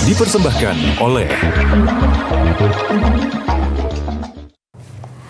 Dipersembahkan oleh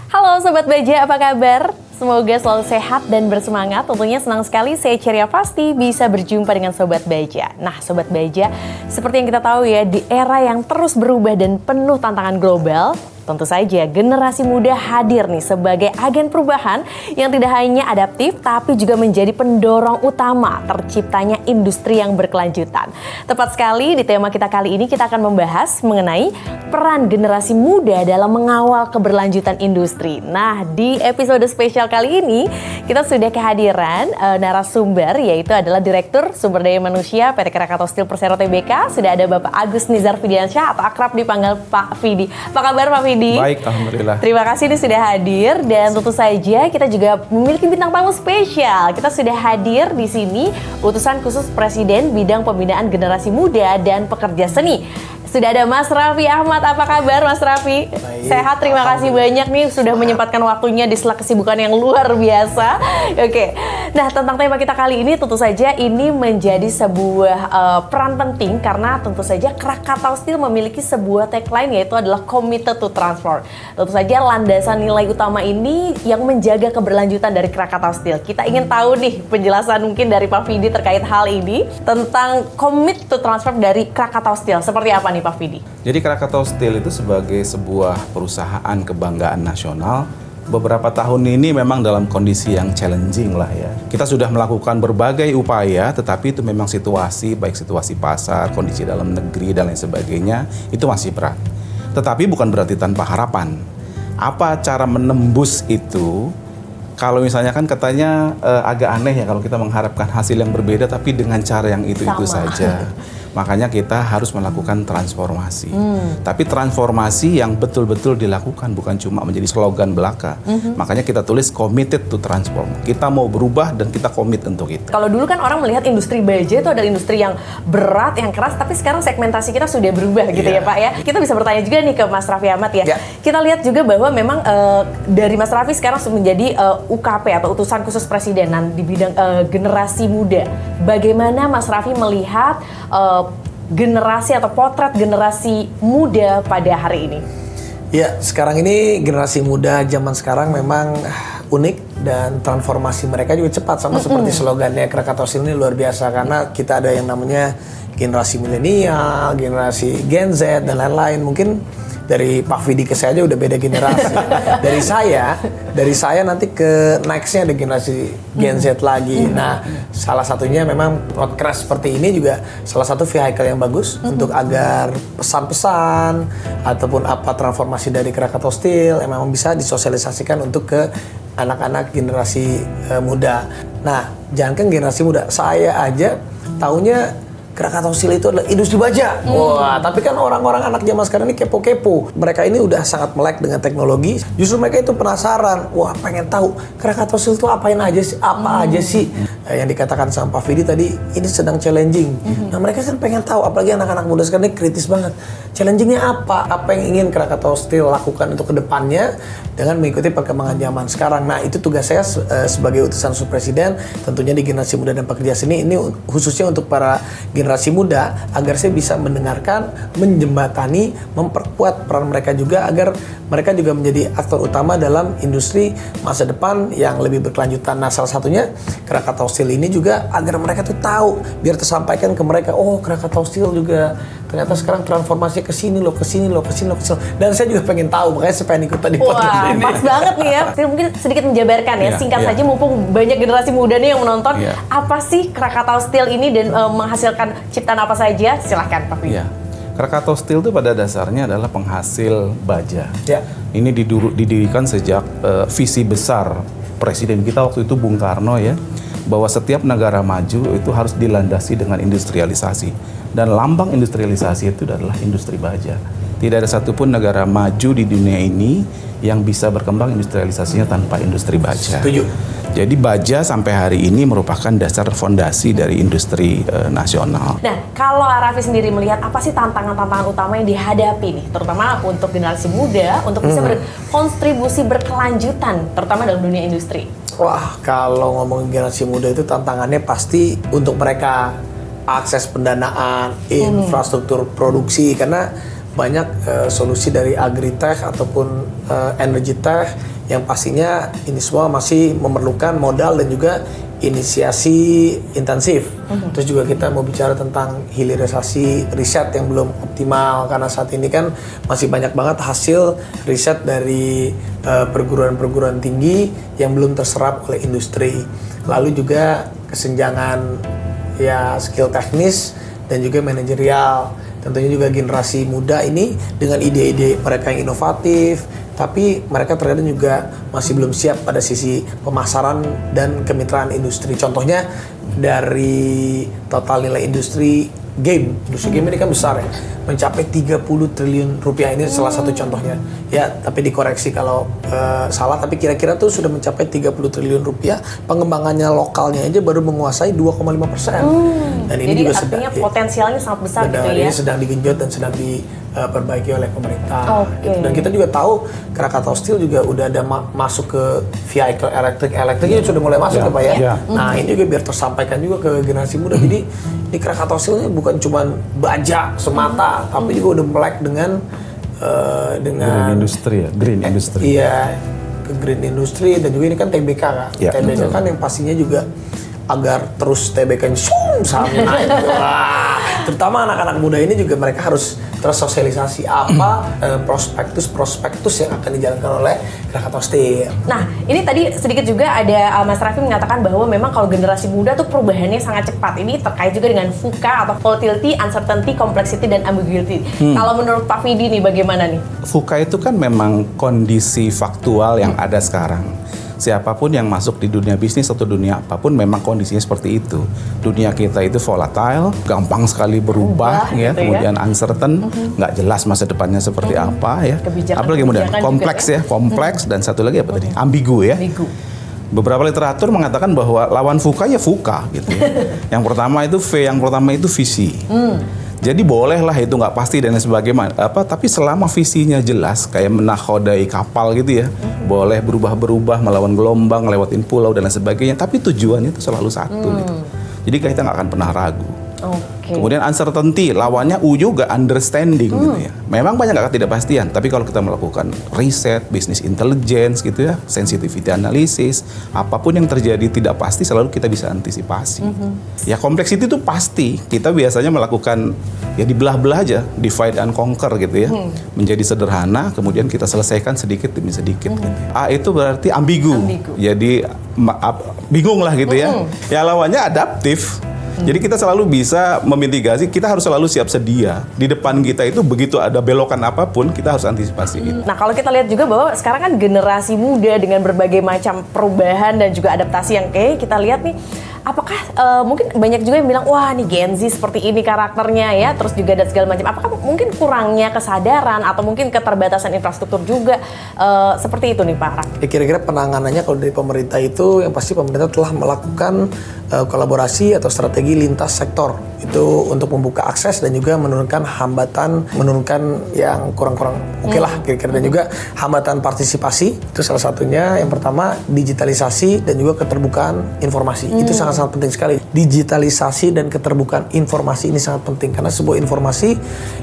Halo Sobat Baja, apa kabar? Semoga selalu sehat dan bersemangat. Tentunya senang sekali saya Ceria Pasti bisa berjumpa dengan Sobat Baja. Nah Sobat Baja, seperti yang kita tahu ya, di era yang terus berubah dan penuh tantangan global, tentu saja generasi muda hadir nih sebagai agen perubahan yang tidak hanya adaptif tapi juga menjadi pendorong utama terciptanya industri yang berkelanjutan. Tepat sekali di tema kita kali ini kita akan membahas mengenai peran generasi muda dalam mengawal keberlanjutan industri. Nah, di episode spesial kali ini kita sudah kehadiran narasumber, yaitu adalah Direktur Sumber Daya Manusia PT Krakatau Steel Persero Tbk. Sudah ada Bapak Agus Nizar Fidiansyah atau akrab dipanggil Pak Fidi. Apa kabar Pak Fidi? Baik, alhamdulillah. Terima kasih ini sudah hadir, dan tentu saja kita juga memiliki bintang tamu spesial. Kita sudah hadir di sini utusan khusus Presiden Bidang Pembinaan Generasi Muda dan Pekerja Seni. Sudah ada Mas Raffi Ahmad. Apa kabar Mas Raffi? Baik. Sehat, terima kasih banyak nih sudah menyempatkan waktunya di sela kesibukan yang luar biasa. Oke. Nah, tentang tema kita kali ini tentu saja ini menjadi sebuah peran penting karena tentu saja Krakatau Steel memiliki sebuah tagline, yaitu adalah committed to transform. Tentu saja landasan nilai utama ini yang menjaga keberlanjutan dari Krakatau Steel. Kita ingin tahu nih penjelasan mungkin dari Pak Fidi terkait hal ini tentang commit to transform dari Krakatau Steel. Seperti apa nih Pak Fidi? Jadi Krakatau Steel itu sebagai sebuah perusahaan kebanggaan nasional, beberapa tahun ini memang dalam kondisi yang challenging lah ya. Kita sudah melakukan berbagai upaya, tetapi itu memang situasi, baik situasi pasar, kondisi dalam negeri, dan lain sebagainya, itu masih berat. Tetapi bukan berarti tanpa harapan. Apa cara menembus itu? Kalau misalnya kan katanya agak aneh ya kalau kita mengharapkan hasil yang berbeda, tapi dengan cara yang itu-itu saja. Makanya kita harus melakukan transformasi. Tapi transformasi yang betul-betul dilakukan, bukan cuma menjadi slogan belaka. Makanya kita tulis committed to transform. Kita mau berubah dan kita komit untuk itu. Kalau dulu kan orang melihat industri baja itu adalah industri yang berat, yang keras, tapi sekarang segmentasi kita sudah berubah gitu ya Pak ya. Kita bisa bertanya juga nih ke Mas Raffi Ahmad ya. Kita lihat juga bahwa memang dari Mas Raffi sekarang menjadi UKP atau utusan khusus presidenan di bidang generasi muda. Bagaimana Mas Raffi melihat generasi atau potret generasi muda pada hari ini? Ya, sekarang ini generasi muda zaman sekarang memang unik dan transformasi mereka juga cepat, sama seperti slogannya Krakatau Steel ini luar biasa, karena kita ada yang namanya generasi milenial, generasi Gen Z dan lain-lain. Mungkin dari Pak Fidi ke saya aja udah beda generasi. dari saya nanti ke nextnya ada generasi Gen Z lagi. Nah, salah satunya memang podcast seperti ini juga salah satu vehicle yang bagus untuk agar pesan-pesan ataupun apa transformasi dari Krakatau Steel yang memang bisa disosialisasikan untuk ke anak-anak generasi muda. Nah, jangankan generasi muda, saya aja taunya Krakatau Steel itu adalah industri baja. Wah, tapi kan orang-orang anak zaman sekarang ini kepo-kepo. Mereka ini udah sangat melek dengan teknologi. Justru mereka itu penasaran. Wah, pengen tahu Krakatau Steel itu apain aja sih? Apa aja sih? Yang dikatakan sama Pak Fidi tadi, ini sedang challenging. Nah, mereka kan pengen tahu, apalagi anak-anak muda sekarang ini kritis banget. Challengingnya apa? Apa yang ingin Krakatau Steel lakukan untuk kedepannya dengan mengikuti perkembangan zaman sekarang. Nah, itu tugas saya sebagai utusan Presiden, tentunya di generasi muda dan pekerja seni. Ini khususnya untuk para generasi muda, agar saya bisa mendengarkan, menjembatani, memperkuat peran mereka juga, agar mereka juga menjadi aktor utama dalam industri masa depan yang lebih berkelanjutan. Nah, salah satunya Krakatau Steel ini juga agar mereka tuh tahu, biar tersampaikan ke mereka, oh Krakatau Steel juga ternyata sekarang transformasi ke sini loh, ke sini loh, ke sini loh, ke sini. Dan saya juga pengen tahu, makanya saya pengen ikut tadi podcast ini. Wah, pas banget nih ya. Mungkin sedikit menjabarkan ya, singkat saja mumpung banyak generasi muda nih yang menonton. Apa sih Krakatau Steel ini dan menghasilkan ciptaan apa saja? Silahkan Pak Fidi. Krakatau Steel itu pada dasarnya adalah penghasil baja. Ini didirikan sejak visi besar Presiden kita waktu itu Bung Karno ya, bahwa setiap negara maju itu harus dilandasi dengan industrialisasi. Dan lambang industrialisasi itu adalah industri baja. Tidak ada satupun negara maju di dunia ini yang bisa berkembang industrialisasinya tanpa industri baja. Setuju. Jadi baja sampai hari ini merupakan dasar fondasi dari industri nasional. Nah, kalau Raffi sendiri melihat apa sih tantangan-tantangan utama yang dihadapi nih, terutama untuk generasi muda, untuk bisa berkontribusi berkelanjutan, terutama dalam dunia industri? Wah, kalau ngomongin generasi muda itu tantangannya pasti untuk mereka akses pendanaan, infrastruktur produksi, karena banyak solusi dari agritech ataupun energy tech yang pastinya ini semua masih memerlukan modal dan juga inisiasi intensif. Terus juga kita mau bicara tentang hilirisasi riset yang belum optimal, karena saat ini kan masih banyak banget hasil riset dari perguruan-perguruan tinggi yang belum terserap oleh industri. Lalu juga kesenjangan ya skill teknis dan juga manajerial. Tentunya juga generasi muda ini dengan ide-ide mereka yang inovatif, tapi mereka terkadang juga masih belum siap pada sisi pemasaran dan kemitraan industri. Contohnya dari total nilai industri game ini kan besar ya, mencapai 30 triliun rupiah, ini salah satu contohnya. Ya, tapi dikoreksi kalau salah, tapi kira-kira tuh sudah mencapai 30 triliun rupiah, pengembangannya lokalnya aja baru menguasai 2,5%. Dan ini jadi juga artinya potensialnya sangat besar gitu ya. Ini sedang digenjot dan sedang diperbaiki oleh pemerintah. Oke. Gitu. Dan kita juga tahu Krakatau Steel juga udah ada masuk ke vehicle elektriknya sudah mulai masuk ya Pak ya. Nah ini juga biar tersampaikan juga ke generasi muda. Jadi di Krakatau Steel ini bukan cuma baja semata, tapi juga udah melek dengan green industry ya, green industry. Iya, ke green industry, dan juga ini kan TBK kan. TBK kan yang pastinya juga agar terus TBK-nya sahamnya naik. Wah, terutama anak-anak muda ini juga mereka harus tersosialisasi apa prospektus yang akan dijalankan oleh Krakatau Steel. Nah, ini tadi sedikit juga ada Mas Raffi mengatakan bahwa memang kalau generasi muda tuh perubahannya sangat cepat. Ini terkait juga dengan VUCA atau Volatility, Uncertainty, Complexity, dan Ambiguity. Kalau menurut Pak Fidi nih bagaimana nih? VUCA itu kan memang kondisi faktual yang ada sekarang. Siapapun yang masuk di dunia bisnis atau dunia apapun memang kondisinya seperti itu. Dunia kita itu volatile, gampang sekali berubah ya, gitu kemudian uncertain, nggak jelas masa depannya seperti apa ya. Apalagi kemudian kompleks ya, kompleks, dan satu lagi apa tadi? Ambigu ya. Beberapa literatur mengatakan bahwa lawan VUCA ya VUCA gitu ya. Yang pertama itu yang pertama itu visi. Jadi bolehlah itu nggak pasti dan sebagainya, tapi selama visinya jelas, kayak menakodai kapal gitu ya, boleh berubah-berubah melawan gelombang, lewatin pulau dan lain sebagainya, tapi tujuannya itu selalu satu gitu. Jadi kita nggak akan pernah ragu. Kemudian uncertainty, lawannya U juga understanding gitu ya. Memang banyak ketidakpastian, tapi kalau kita melakukan riset, business intelligence gitu ya, sensitivity analysis, apapun yang terjadi tidak pasti selalu kita bisa antisipasi. Ya complexity itu pasti, kita biasanya melakukan ya dibelah-belah aja, divide and conquer gitu ya. Menjadi sederhana, kemudian kita selesaikan sedikit demi sedikit gitu. A itu berarti ambigu. Jadi bingung lah gitu ya. Ya lawannya adaptif. Jadi kita selalu bisa memitigasi, kita harus selalu siap sedia. Di depan kita itu begitu ada belokan apapun, kita harus antisipasi itu. Nah kalau kita lihat juga bahwa sekarang kan generasi muda dengan berbagai macam perubahan dan juga adaptasi yang kayak kita lihat nih, apakah mungkin banyak juga yang bilang, wah nih Gen Z seperti ini karakternya ya, terus juga ada segala macam. Apakah mungkin kurangnya kesadaran atau mungkin keterbatasan infrastruktur juga seperti itu nih Pak Rak? Ya, kira-kira penanganannya kalau dari pemerintah itu, yang pasti pemerintah telah melakukan kolaborasi atau strategi lintas sektor itu untuk membuka akses dan juga menurunkan hambatan, menurunkan yang kurang-kurang oke lah kira-kira, dan juga hambatan partisipasi itu salah satunya. Yang pertama digitalisasi dan juga keterbukaan informasi, itu sangat-sangat penting sekali. Digitalisasi dan keterbukaan informasi ini sangat penting, karena sebuah informasi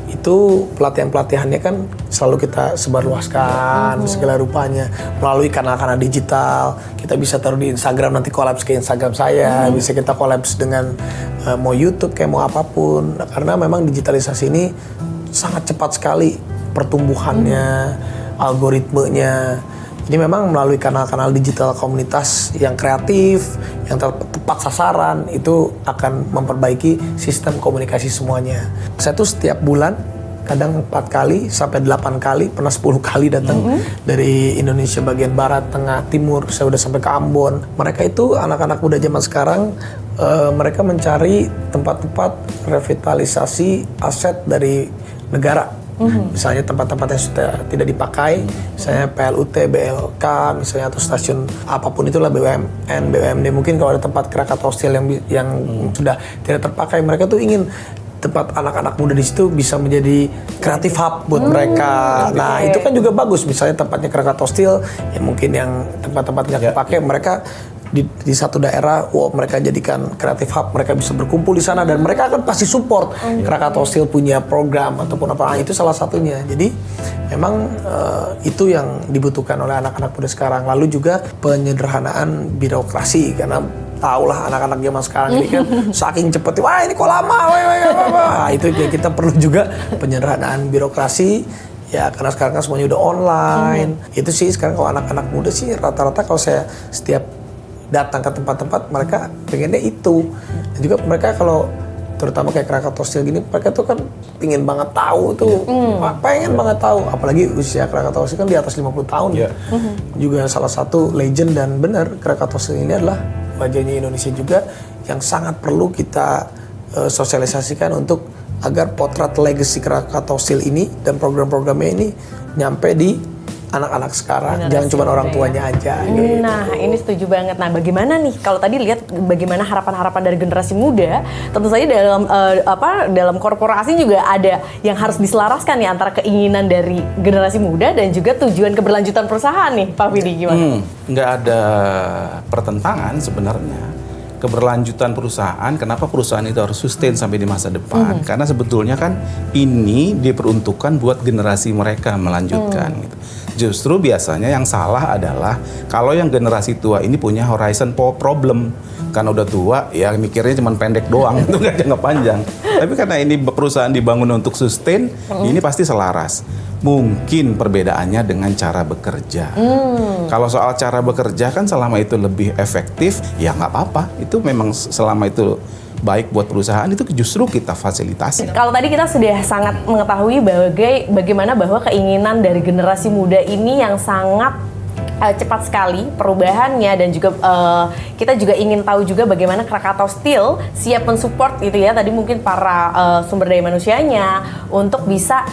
itu pelatihan-pelatihannya kan selalu kita sebarluaskan segala rupanya melalui kanal-kanal digital. Kita bisa taruh di Instagram, nanti collabs ke Instagram saya, bisa kita collabs dengan mau YouTube kayak mau apapun. Nah, karena memang digitalisasi ini sangat cepat sekali pertumbuhannya, algoritmenya. Jadi memang melalui kanal-kanal digital komunitas yang kreatif, yang tepat sasaran, itu akan memperbaiki sistem komunikasi semuanya. Saya tuh setiap bulan kadang 4 kali sampai 8 kali, pernah 10 kali datang dari Indonesia bagian barat, tengah, timur. Saya udah sampai ke Ambon. Mereka itu anak-anak muda zaman sekarang, mereka mencari tempat-tempat revitalisasi aset dari negara. Misalnya tempat-tempat yang sudah tidak dipakai, misalnya PLUT, BLK, misalnya atau stasiun apapun itulah, BUMN, BUMD. Mungkin kalau ada tempat Krakatau Steel yang sudah tidak terpakai, mereka tuh ingin tempat anak-anak muda di situ bisa menjadi kreatif hub buat mereka. Nah, itu kan juga bagus. Misalnya tempatnya Krakatau Steel, ya mungkin yang tempat-tempat yang dipakai, mereka di satu daerah, mereka jadikan creative hub, mereka bisa berkumpul di sana dan mereka akan pasti support Krakatau Steel punya program ataupun apa. Itu salah satunya. Jadi memang itu yang dibutuhkan oleh anak-anak muda sekarang. Lalu juga penyederhanaan birokrasi, karena tahulah anak-anak zaman sekarang ini kan saking cepet, wah ini kok lama, nah, itu kita perlu juga penyederhanaan birokrasi ya, karena sekarang kan semuanya udah online. Itu sih sekarang kalau anak-anak muda sih rata-rata kalau saya setiap datang ke tempat-tempat mereka pengennya itu. Dan juga mereka kalau terutama kayak Krakatau Steel gini, mereka tuh kan pengen banget tahu tuh, pengen banget tahu. Apalagi usia Krakatau Steel kan di atas 50 tahun ya. Juga salah satu legend, dan benar Krakatau Steel ini adalah wajahnya Indonesia juga yang sangat perlu kita sosialisasikan untuk agar potret legacy Krakatau Steel ini dan program-programnya ini nyampe di anak-anak sekarang, jangan cuma orang tuanya aja. Gitu. Nah, ini setuju banget. Nah, bagaimana nih kalau tadi lihat bagaimana harapan-harapan dari generasi muda, tentu saja dalam korporasi juga ada yang harus diselaraskan nih antara keinginan dari generasi muda dan juga tujuan keberlanjutan perusahaan nih, Pak Fidi, gimana? Nggak ada pertentangan sebenarnya. Keberlanjutan perusahaan, kenapa perusahaan itu harus sustain sampai di masa depan? Karena sebetulnya kan ini diperuntukkan buat generasi mereka melanjutkan. Gitu. Justru biasanya yang salah adalah kalau yang generasi tua ini punya horizon problem. Karena udah tua, ya mikirnya cuma pendek doang, itu nggak jangka panjang. Tapi karena ini perusahaan dibangun untuk sustain, ini pasti selaras. Mungkin perbedaannya dengan cara bekerja. Kalau soal cara bekerja kan selama itu lebih efektif, ya nggak apa-apa. Itu memang selama itu baik buat perusahaan, itu justru kita fasilitasi. Kalau tadi kita sudah sangat mengetahui bagaimana bahwa keinginan dari generasi muda ini yang sangat cepat sekali perubahannya, dan juga kita juga ingin tahu juga bagaimana Krakatau Steel siap mensupport gitu ya, tadi mungkin para sumber daya manusianya untuk bisa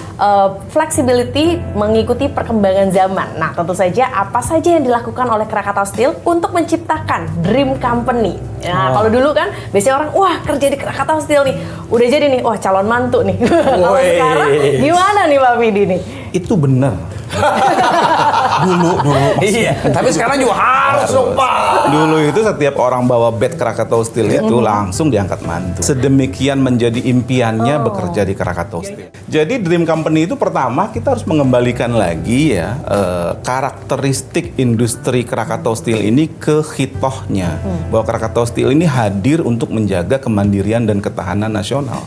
flexibility mengikuti perkembangan zaman. Nah, tentu saja apa saja yang dilakukan oleh Krakatau Steel untuk menciptakan dream company. Nah, kalau dulu kan biasanya orang, wah kerja di Krakatau Steel nih, udah jadi nih, wah calon mantu nih. Kalau sekarang gimana nih Pak Fidi nih? Itu benar. dulu. Iya, tapi sekarang juga harus dong, Pak. Dulu itu setiap orang bawa bed Krakatau Steel itu langsung diangkat mantu. Sedemikian menjadi impiannya bekerja di Krakatau Steel. Jadi dream company itu pertama kita harus mengembalikan lagi ya karakteristik industri Krakatau Steel ini ke hitohnya. Bahwa Krakatau Steel ini hadir untuk menjaga kemandirian dan ketahanan nasional.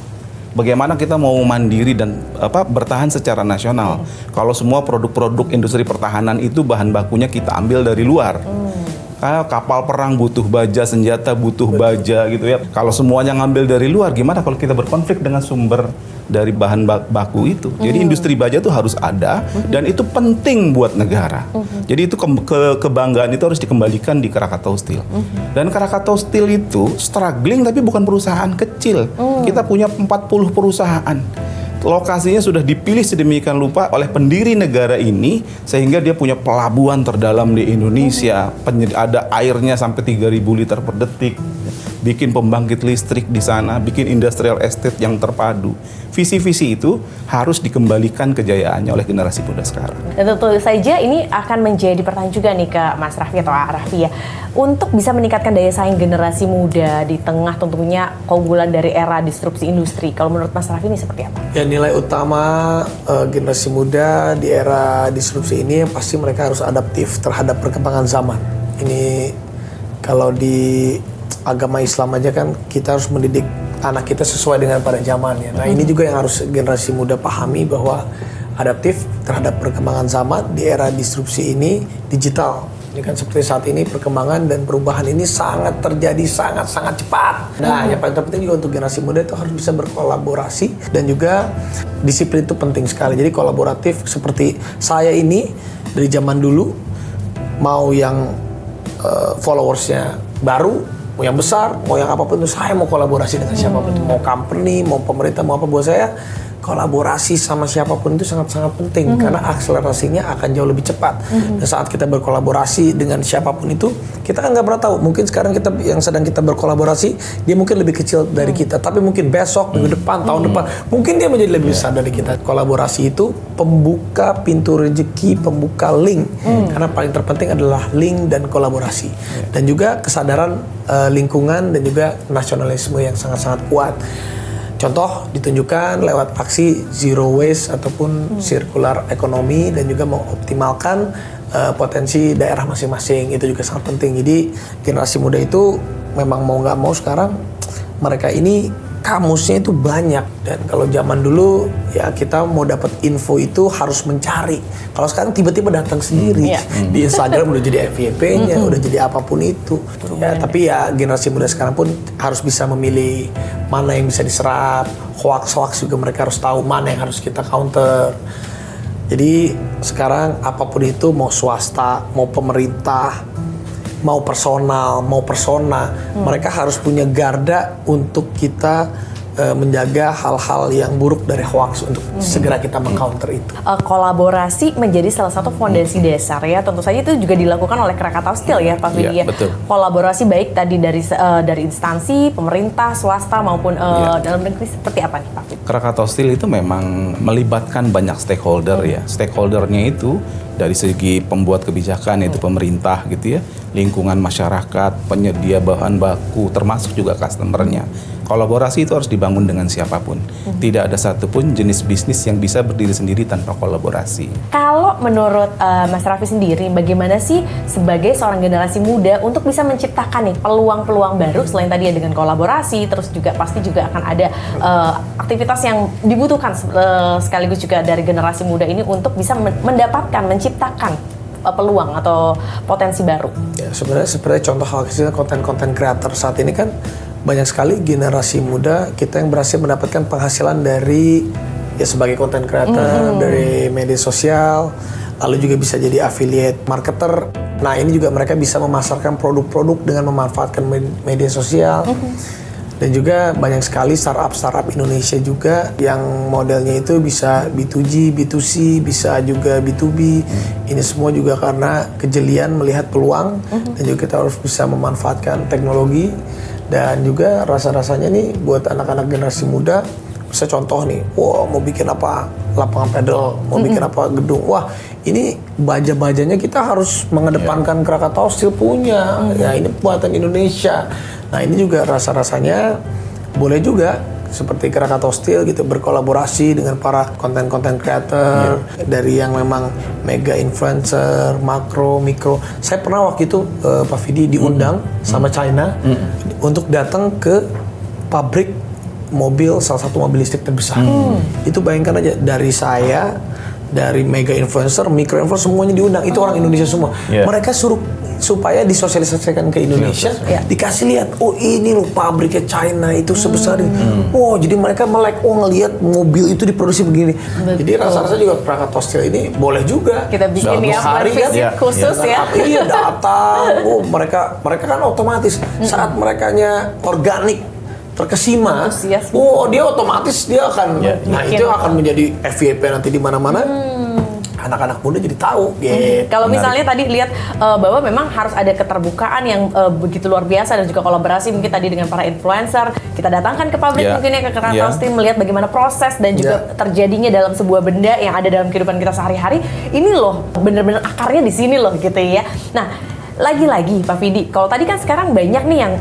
Bagaimana kita mau mandiri dan bertahan secara nasional. Kalau semua produk-produk industri pertahanan itu bahan bakunya kita ambil dari luar. Kapal perang butuh baja, senjata butuh baja gitu ya. Kalau semuanya ngambil dari luar, gimana kalau kita berkonflik dengan sumber dari bahan baku itu? Jadi industri baja itu harus ada dan itu penting buat negara. Jadi itu kebanggaan itu harus dikembalikan di Krakatau Steel. Dan Krakatau Steel itu struggling tapi bukan perusahaan kecil. Kita punya 40 perusahaan. Lokasinya sudah dipilih sedemikian rupa oleh pendiri negara ini sehingga dia punya pelabuhan terdalam di Indonesia, ada airnya sampai 3.000 liter per detik, bikin pembangkit listrik di sana, bikin industrial estate yang terpadu. Visi-visi itu harus dikembalikan kejayaannya oleh generasi muda sekarang. Dan tentu saja ini akan menjadi pertanyaan juga nih ke Mas Raffi atau Raffi ya, untuk bisa meningkatkan daya saing generasi muda di tengah tentunya keunggulan dari era disrupsi industri. Kalau menurut Mas Raffi ini seperti apa? Ya, nilai utama generasi muda di era disrupsi ini pasti mereka harus adaptif terhadap perkembangan zaman. Ini kalau di agama Islam aja kan kita harus mendidik anak kita sesuai dengan pada zamannya. Nah, ini juga yang harus generasi muda pahami, bahwa adaptif terhadap perkembangan zaman di era disrupsi ini digital. Ini kan seperti saat ini perkembangan dan perubahan ini sangat terjadi sangat cepat. Nah, yang paling terpenting juga untuk generasi muda itu harus bisa berkolaborasi, dan juga disiplin itu penting sekali. Jadi kolaboratif seperti saya ini dari zaman dulu, mau yang followersnya baru, mau yang besar, mau yang apapun itu, saya mau kolaborasi dengan siapapun. Mau company, mau pemerintah, mau apa, buat saya kolaborasi sama siapapun itu sangat-sangat penting karena akselerasinya akan jauh lebih cepat. Dan saat kita berkolaborasi dengan siapapun itu, kita kan nggak pernah tahu. Mungkin sekarang kita yang sedang kita berkolaborasi, dia mungkin lebih kecil dari kita, tapi mungkin besok, minggu depan, tahun depan, mungkin dia menjadi lebih besar dari kita. Kolaborasi itu pembuka pintu rezeki, pembuka link. Karena paling terpenting adalah link dan kolaborasi. Dan juga kesadaran lingkungan dan juga nasionalisme yang sangat-sangat kuat. Contoh ditunjukkan lewat aksi zero waste ataupun circular economy dan juga mengoptimalkan potensi daerah masing-masing, itu juga sangat penting. Jadi generasi muda itu memang mau nggak mau sekarang mereka ini kamusnya itu banyak, dan kalau zaman dulu ya kita mau dapat info itu harus mencari. Kalau sekarang tiba-tiba datang sendiri di Instagram udah jadi FYP-nya, udah jadi apapun itu. Ya, tapi ya generasi muda sekarang pun harus bisa memilih mana yang bisa diserap. Hoax juga mereka harus tahu mana yang harus kita counter. Jadi sekarang apapun itu, mau swasta, mau pemerintah, mau personal, mau persona, mereka harus punya garda untuk kita menjaga hal-hal yang buruk dari hoax untuk segera kita meng-counter itu. Kolaborasi menjadi salah satu fondasi dasar ya. Tentu saja itu juga dilakukan oleh Krakatau Steel ya, Pak Fidi. Iya, betul. Kolaborasi baik tadi dari instansi, pemerintah, swasta maupun dalam negeri, seperti apa nih Pak Fidi? Krakatau Steel itu memang melibatkan banyak stakeholder ya. Stakeholdernya itu dari segi pembuat kebijakan, yaitu pemerintah gitu ya, lingkungan masyarakat, penyedia bahan baku, termasuk juga customernya. Kolaborasi itu harus dibangun dengan siapapun. Tidak ada satupun jenis bisnis yang bisa berdiri sendiri tanpa kolaborasi. Kalau menurut Mas Raffi sendiri, bagaimana sih sebagai seorang generasi muda untuk bisa menciptakan nih peluang-peluang baru selain tadi ya dengan kolaborasi, terus juga pasti juga akan ada aktivitas yang dibutuhkan sekaligus juga dari generasi muda ini untuk bisa mendapatkan, menciptakan peluang atau potensi baru. Ya, sebenarnya contoh hal kecil konten-konten creator saat ini kan banyak sekali generasi muda kita yang berhasil mendapatkan penghasilan dari ya sebagai konten creator dari media sosial, lalu juga bisa jadi affiliate marketer. Nah, ini juga mereka bisa memasarkan produk-produk dengan memanfaatkan media sosial. Dan juga banyak sekali startup Indonesia juga yang modelnya itu bisa B2G, B2C, bisa juga B2B. Ini semua juga karena kejelian melihat peluang dan juga kita harus bisa memanfaatkan teknologi. Dan juga rasa-rasanya nih buat anak-anak generasi muda, bisa contoh nih, wah mau bikin apa lapangan pedal, mau bikin apa gedung, wah ini baja-bajanya kita harus mengedepankan Krakatau Steel punya, ya ini buatan Indonesia. Nah ini juga rasa-rasanya boleh juga seperti Krakatau Steel gitu berkolaborasi dengan para konten-konten creator dari yang memang mega influencer, makro, mikro. Saya pernah waktu itu Pak Fidi diundang sama China untuk datang ke pabrik mobil, salah satu mobil listrik terbesar. Itu bayangkan aja, dari saya, dari mega influencer, micro influencer, semuanya diundang. Itu orang Indonesia semua. Mereka suruh supaya disosialisasikan ke Indonesia, dikasih lihat, oh ini loh pabriknya China itu sebesar ini. Oh jadi mereka melek, oh ngelihat mobil itu diproduksi begini. Jadi rasa-rasa juga Krakatau Steel ini boleh juga. Kita bikin ya visit khusus ya. Iya datang, oh mereka kan otomatis saat merekanya organik terkesima, oh dia otomatis dia akan, nah itu akan menjadi FYP nanti di mana-mana. Anak-anak muda jadi tahu. Kalau misalnya tadi lihat bahwa memang harus ada keterbukaan yang begitu luar biasa dan juga kolaborasi mungkin tadi dengan para influencer, kita datangkan ke pabrik mungkin ya ke Krakatau Steel, melihat bagaimana proses dan juga terjadinya dalam sebuah benda yang ada dalam kehidupan kita sehari-hari. Ini loh bener-bener akarnya di sini loh gitu ya. Nah, lagi-lagi Pak Fidi, kalau tadi kan sekarang banyak nih yang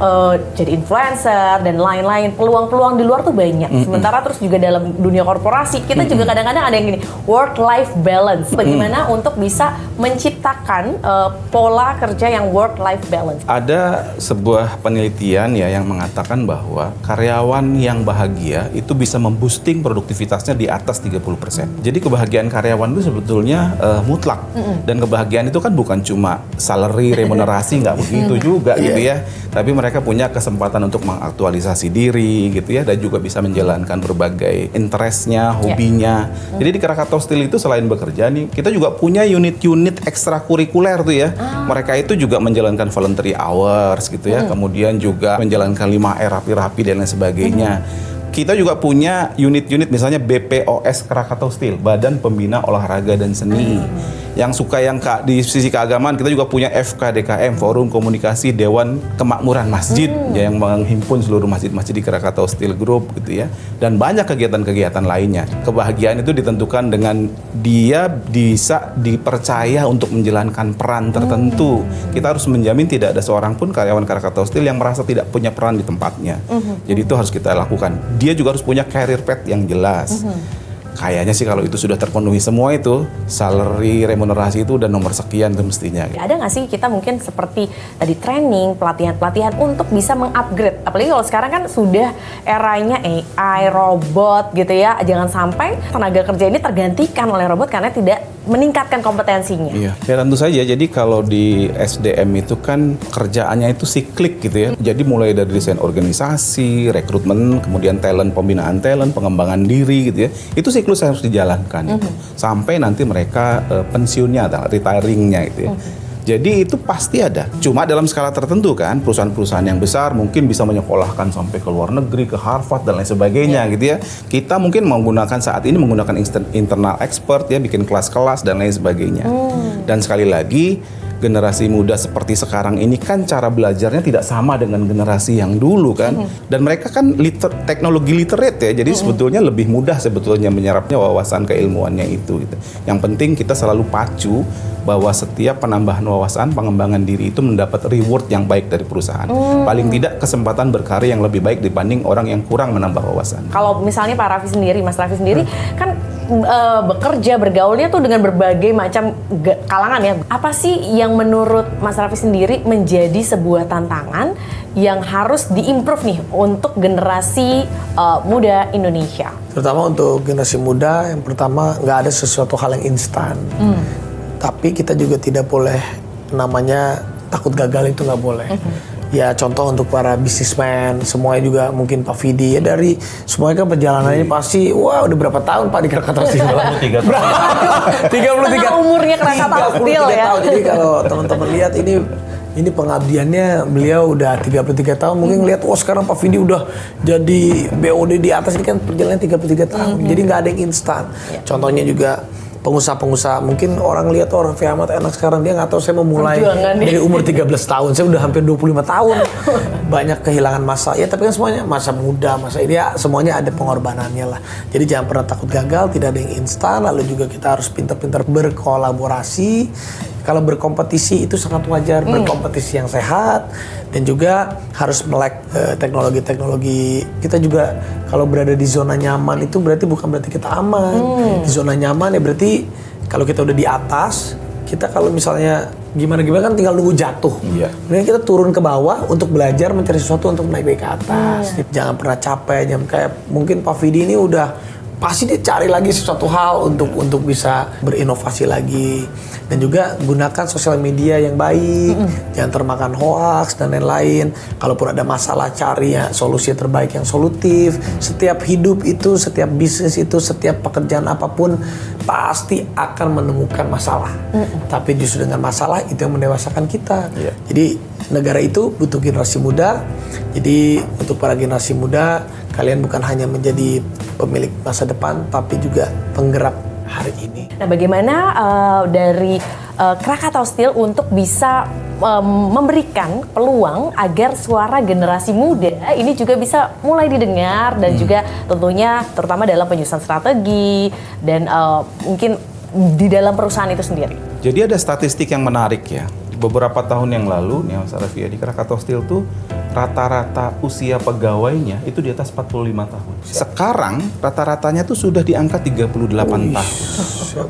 jadi influencer dan lain-lain, peluang-peluang di luar tuh banyak. Sementara terus juga dalam dunia korporasi, kita juga kadang-kadang ada yang gini, work-life balance. Bagaimana untuk bisa menciptakan pola kerja yang work-life balance? Ada sebuah penelitian ya yang mengatakan bahwa karyawan yang bahagia itu bisa memboosting produktivitasnya di atas 30%. Jadi kebahagiaan karyawan itu sebetulnya mutlak. Dan kebahagiaan itu kan bukan cuma salary, remunerasi, nggak begitu juga gitu ya. Tapi mereka punya kesempatan untuk mengaktualisasi diri gitu ya, dan juga bisa menjalankan berbagai interestnya, hobinya. Jadi di Krakatau Steel itu selain bekerja nih, kita juga punya unit-unit ekstrakurikuler tuh ya. Mereka itu juga menjalankan voluntary hours gitu ya, kemudian juga menjalankan 5R rapi-rapi dan lain sebagainya. kita juga punya unit-unit misalnya BPOS Krakatau Steel, Badan Pembina Olahraga dan Seni. Yang suka di sisi keagamaan kita juga punya FKDKM, Forum Komunikasi Dewan Kemakmuran Masjid, ya, yang menghimpun seluruh masjid-masjid di Krakatau Steel Group gitu ya. Dan banyak kegiatan-kegiatan lainnya. Kebahagiaan itu ditentukan dengan dia bisa dipercaya untuk menjalankan peran tertentu. Kita harus menjamin tidak ada seorang pun karyawan Krakatau Steel yang merasa tidak punya peran di tempatnya. Jadi itu harus kita lakukan. Dia juga harus punya career path yang jelas. Kayaknya sih kalau itu sudah terpenuhi semua itu, salary, remunerasi itu udah nomor sekian tuh mestinya. Ada nggak sih kita mungkin seperti tadi training, pelatihan-pelatihan untuk bisa mengupgrade? Apalagi kalau sekarang kan sudah eranya AI, robot gitu ya. Jangan sampai tenaga kerja ini tergantikan oleh robot karena tidak meningkatkan kompetensinya. Iya, ya tentu saja. Jadi kalau di SDM itu kan kerjaannya itu siklik gitu ya. Jadi mulai dari desain organisasi, rekrutmen, kemudian pembinaan talent, pengembangan diri gitu ya. Itu siklus harus dijalankan gitu. Sampai nanti mereka pensiunnya atau retiringnya gitu ya. Jadi itu pasti ada. Cuma dalam skala tertentu kan, perusahaan-perusahaan yang besar mungkin bisa menyekolahkan sampai ke luar negeri, ke Harvard dan lain sebagainya gitu ya. Kita mungkin saat ini menggunakan internal expert ya, bikin kelas-kelas dan lain sebagainya. Dan sekali lagi, generasi muda seperti sekarang ini kan cara belajarnya tidak sama dengan generasi yang dulu kan. Dan mereka kan teknologi literate ya. Jadi sebetulnya lebih mudah sebetulnya menyerapnya wawasan keilmuannya itu gitu. Yang penting kita selalu pacu bahwa setiap penambahan wawasan, pengembangan diri itu mendapat reward yang baik dari perusahaan. Paling tidak kesempatan berkarya yang lebih baik dibanding orang yang kurang menambah wawasan. Kalau misalnya Pak Raffi sendiri, Mas Raffi sendiri kan bekerja, bergaulnya tuh dengan berbagai macam kalangan ya. Apa sih yang menurut Mas Raffi sendiri menjadi sebuah tantangan yang harus diimprove nih untuk generasi muda Indonesia? Terutama untuk generasi muda, yang pertama nggak ada sesuatu hal yang instan. Tapi kita juga tidak boleh namanya takut gagal, itu nggak boleh. Ya contoh untuk para bisnismen, semuanya juga mungkin Pak Vidi ya, dari semuanya kan perjalanannya pasti wah udah berapa tahun Pak di Krakatau Steel? 33 tahun. 33 umurnya Krakatau Steel ya. Tahun. Jadi kalau teman-teman lihat ini pengabdiannya beliau udah 33 tahun, mungkin lihat sekarang Pak Vidi udah jadi BOD di atas, ini kan perjalanan 33 tahun. Jadi nggak ada yang instan. Contohnya juga pengusaha-pengusaha, mungkin orang lihat Raffi Ahmad enak sekarang, dia nggak tahu saya memulai dari umur 13 tahun, saya udah hampir 25 tahun. Banyak kehilangan masa, ya tapi kan semuanya masa muda, masa ini ya semuanya ada pengorbanannya lah. Jadi jangan pernah takut gagal, tidak ada yang instan, lalu juga kita harus pintar-pintar berkolaborasi. Kalau berkompetisi itu sangat wajar, berkompetisi yang sehat, dan juga harus melek teknologi-teknologi. Kita juga kalau berada di zona nyaman itu bukan berarti kita aman. Di zona nyaman ya berarti kalau kita udah di atas, kita kalau misalnya gimana-gimana kan tinggal nunggu jatuh. Kemudian kita turun ke bawah untuk belajar mencari sesuatu untuk naik ke atas. Jangan pernah capek, jangan kayak mungkin Pak Vidi ini udah pasti dia cari lagi sesuatu hal untuk bisa berinovasi lagi. Dan juga gunakan sosial media yang baik, jangan termakan hoaks dan lain-lain. Kalaupun ada masalah, cari ya solusi terbaik yang solutif. Setiap hidup itu, setiap bisnis itu, setiap pekerjaan apapun pasti akan menemukan masalah. Tapi justru dengan masalah itu yang mendewasakan kita. Jadi negara itu butuh generasi muda. Jadi untuk para generasi muda, kalian bukan hanya menjadi pemilik masa depan, tapi juga penggerak hari ini. Nah, bagaimana dari Krakatau Steel untuk bisa memberikan peluang agar suara generasi muda ini juga bisa mulai didengar dan juga tentunya terutama dalam penyusunan strategi dan mungkin di dalam perusahaan itu sendiri. Jadi ada statistik yang menarik ya. Beberapa tahun yang lalu nih Mas Raffi, di Krakatau Steel tuh rata-rata usia pegawainya itu di atas 45 tahun. Sekarang rata-ratanya tuh sudah di angka 38 tahun.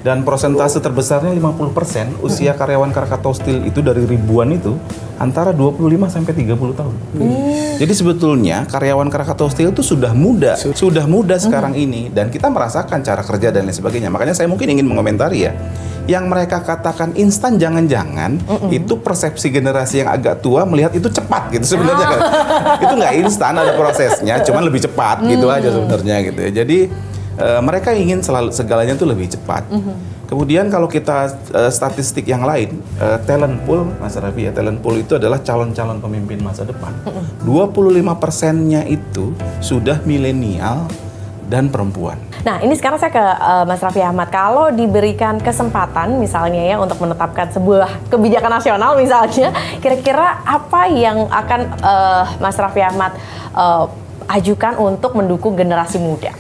Dan persentase terbesarnya 50% usia karyawan Krakatau Steel itu dari ribuan itu antara 25 sampai 30 tahun. Jadi sebetulnya karyawan Krakatau Steel itu sudah muda sekarang ini, dan kita merasakan cara kerja dan lain sebagainya. Makanya saya mungkin ingin mengomentari ya. Yang mereka katakan instan, jangan-jangan itu persepsi generasi yang agak tua melihat itu cepat gitu sebenarnya kan. Itu nggak instan, ada prosesnya, cuman lebih cepat gitu aja sebenarnya gitu ya. Jadi Mereka ingin selalu segalanya itu lebih cepat. Kemudian kalau kita statistik yang lain, talent pool, Mas Raffi ya, talent pool itu adalah calon-calon pemimpin masa depan. 25%-nya itu sudah milenial dan perempuan. Nah, ini sekarang saya ke Mas Raffi Ahmad. Kalau diberikan kesempatan misalnya ya untuk menetapkan sebuah kebijakan nasional misalnya, kira-kira apa yang akan Mas Raffi Ahmad ajukan untuk mendukung generasi muda?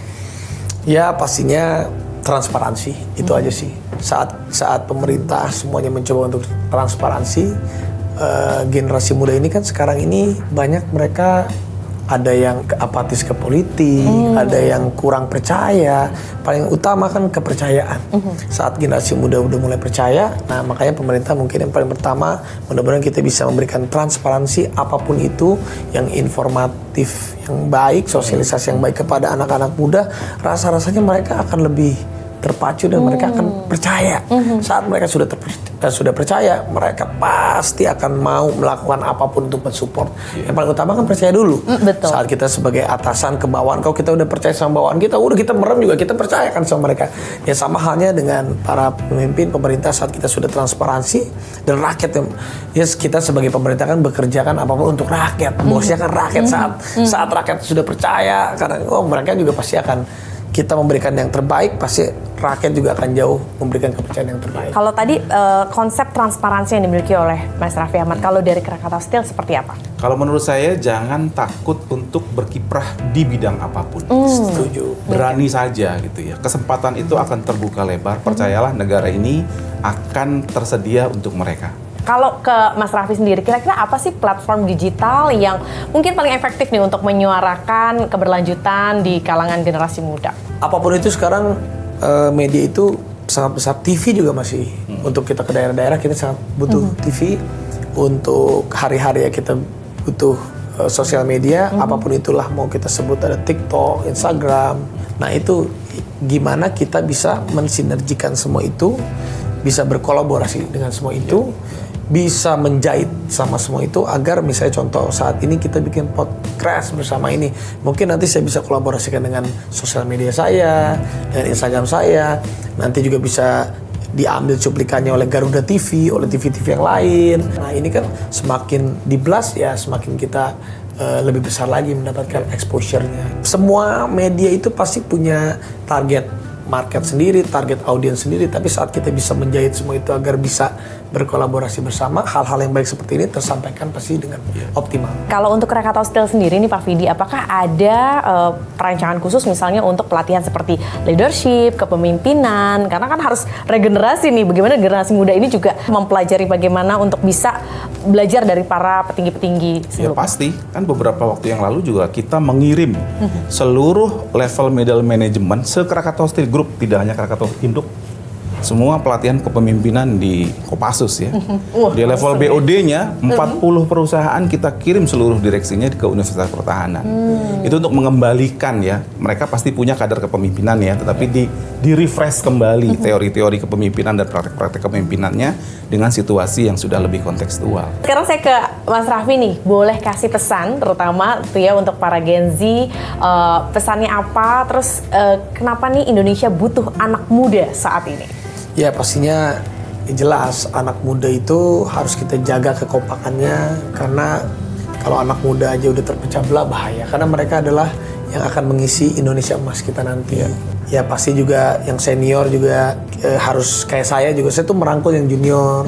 Ya pastinya transparansi, itu aja sih. Saat pemerintah semuanya mencoba untuk transparansi, generasi muda ini kan sekarang ini banyak mereka ada yang apatis ke politik, ada yang kurang percaya. Paling utama kan kepercayaan. Saat generasi muda udah mulai percaya, nah makanya pemerintah mungkin yang paling pertama, mudah-mudahan kita bisa memberikan transparansi apapun itu yang informatif, yang baik, sosialisasi yang baik kepada anak-anak muda. Rasa-rasanya mereka akan lebih terpacu dan mereka akan percaya. Saat mereka sudah percaya, mereka pasti akan mau melakukan apapun untuk mensupport. Yang paling utama kan percaya dulu. Betul. Saat kita sebagai atasan ke bawahan, kalau kita udah percaya sama bawahan kita, udah kita merem juga, kita percayakan sama mereka. Ya sama halnya dengan para pemimpin pemerintah saat kita sudah transparansi dan rakyat yang, ya kita sebagai pemerintah kan bekerja kan apapun untuk rakyat. Bosnya kan rakyat. Saat rakyat sudah percaya, karena mereka juga pasti akan, kita memberikan yang terbaik, pasti rakyat juga akan jauh memberikan kepercayaan yang terbaik. Kalau tadi konsep transparansi yang dimiliki oleh Mas Raffi Ahmad, kalau dari Krakatau Steel seperti apa? Kalau menurut saya jangan takut untuk berkiprah di bidang apapun. Setuju. Berani saja gitu ya. Kesempatan itu akan terbuka lebar. Percayalah, negara ini akan tersedia untuk mereka. Kalau ke Mas Raffi sendiri, kira-kira apa sih platform digital yang mungkin paling efektif nih untuk menyuarakan keberlanjutan di kalangan generasi muda? Apapun itu sekarang media itu sangat besar. TV juga masih untuk kita ke daerah-daerah kita sangat butuh TV. Untuk hari-hari ya kita butuh sosial media. Apapun itulah, mau kita sebut ada TikTok, Instagram. Nah itu gimana kita bisa mensinergikan semua itu, bisa berkolaborasi dengan semua itu, bisa menjahit sama semua itu agar misalnya contoh saat ini kita bikin podcast bersama ini, mungkin nanti saya bisa kolaborasikan dengan sosial media saya, dengan Instagram saya, nanti juga bisa diambil cuplikannya oleh Garuda TV, oleh TV-TV yang lain. Nah ini kan semakin di-blast ya semakin kita lebih besar lagi mendapatkan exposure-nya. Semua media itu pasti punya target market sendiri, target audiens sendiri, tapi saat kita bisa menjahit semua itu agar bisa berkolaborasi bersama, hal-hal yang baik seperti ini tersampaikan pasti dengan optimal. Kalau untuk Krakatau Steel sendiri nih Pak Vidi, apakah ada perancangan khusus misalnya untuk pelatihan seperti leadership, kepemimpinan? Karena kan harus regenerasi nih, bagaimana generasi muda ini juga mempelajari bagaimana untuk bisa belajar dari para petinggi-petinggi sebelumnya. Ya pasti, kan beberapa waktu yang lalu juga kita mengirim seluruh level middle management se-Krakatau Steel Group, tidak hanya Krakatau Induk, semua pelatihan kepemimpinan di Kopassus ya. Di level BOD-nya 40 perusahaan kita kirim seluruh direksinya ke Universitas Pertahanan. Itu untuk mengembalikan ya. Mereka pasti punya kader kepemimpinan ya, tetapi di refresh kembali teori-teori kepemimpinan dan praktek-praktek kepemimpinannya dengan situasi yang sudah lebih kontekstual. Sekarang saya ke Mas Raffi nih, boleh kasih pesan terutama tuh ya untuk para Gen Z, pesannya apa? Terus kenapa nih Indonesia butuh anak muda saat ini? Ya pastinya jelas anak muda itu harus kita jaga kekompakannya, karena kalau anak muda aja udah terpecah belah bahaya, karena mereka adalah yang akan mengisi Indonesia emas kita nanti. Ya pasti juga yang senior juga harus kayak saya tuh merangkul yang junior.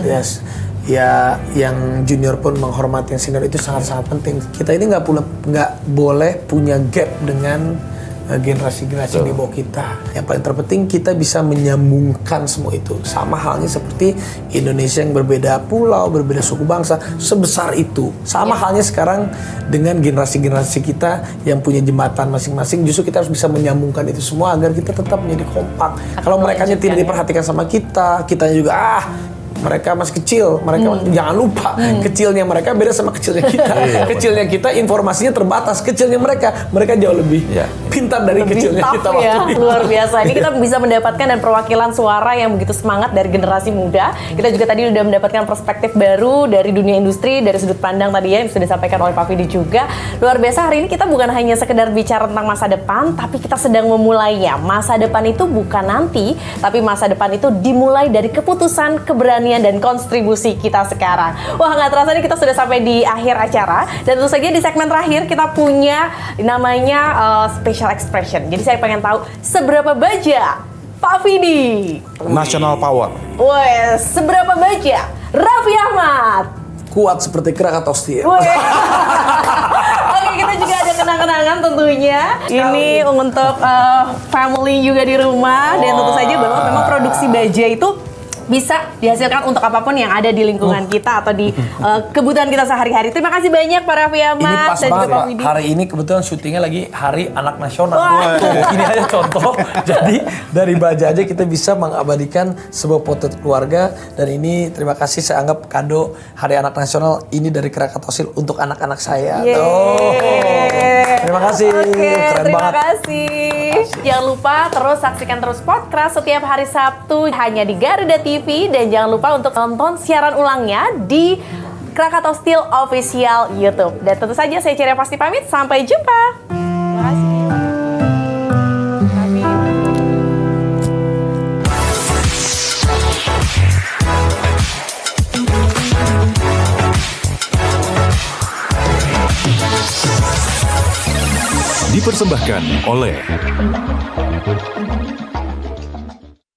Ya yang junior pun menghormati yang senior, itu sangat-sangat penting. Kita ini nggak boleh punya gap dengan generasi-generasi di bawah kita. Yang paling terpenting kita bisa menyambungkan semua itu. Sama halnya seperti Indonesia yang berbeda pulau, berbeda suku bangsa, sebesar itu. Sama halnya sekarang dengan generasi-generasi kita yang punya jembatan masing-masing, justru kita harus bisa menyambungkan itu semua agar kita tetap menjadi kompak. Kalau mereka tidak diperhatikan sama kita, kitanya juga mereka masih kecil, mereka jangan lupa kecilnya mereka beda sama kecilnya kita. Kecilnya kita informasinya terbatas, kecilnya mereka jauh lebih pintar dari kecilnya tough kita ya, waktu itu. luar biasa. Ini kita bisa mendapatkan dan perwakilan suara yang begitu semangat dari generasi muda. Kita juga tadi udah mendapatkan perspektif baru dari dunia industri, dari sudut pandang tadi ya yang sudah disampaikan oleh Pak Vidi juga. Luar biasa, hari ini kita bukan hanya sekedar bicara tentang masa depan, tapi kita sedang memulainya. Masa depan itu bukan nanti, tapi masa depan itu dimulai dari keputusan, keberanian, dan kontribusi kita sekarang. Wah, nggak terasa nih kita sudah sampai di akhir acara. Dan tentu saja di segmen terakhir kita punya namanya special expression. Jadi saya pengen tahu seberapa baja Pak Vidi? National power. Wes, seberapa baja Raffi Ahmad? Kuat seperti Krakatau Steel. Oke, kita juga ada kenang-kenangan tentunya. Ini untuk family juga di rumah. Dan tentu saja bahwa memang produksi baja itu bisa dihasilkan untuk apapun yang ada di lingkungan kita atau di kebutuhan kita sehari-hari. Terima kasih banyak Pak Raffi Ini Ahmad pas dan juga banget Pak Pak. Widi. Hari ini kebetulan syutingnya lagi Hari Anak Nasional. Wah. Ini aja contoh. Jadi dari baja aja kita bisa mengabadikan sebuah potret keluarga. Dan ini terima kasih, saya anggap kado Hari Anak Nasional ini dari Krakatau Steel untuk anak-anak saya. Yeay. Terima kasih. Oke, Keren terima banget. kasih. Jangan lupa terus saksikan terus podcast setiap hari Sabtu hanya di Garuda TV, dan jangan lupa untuk nonton siaran ulangnya di Krakatau Steel Official YouTube. Dan tentu saja saya Ceria Pasti pamit, sampai jumpa. Terima kasih. Dipersembahkan oleh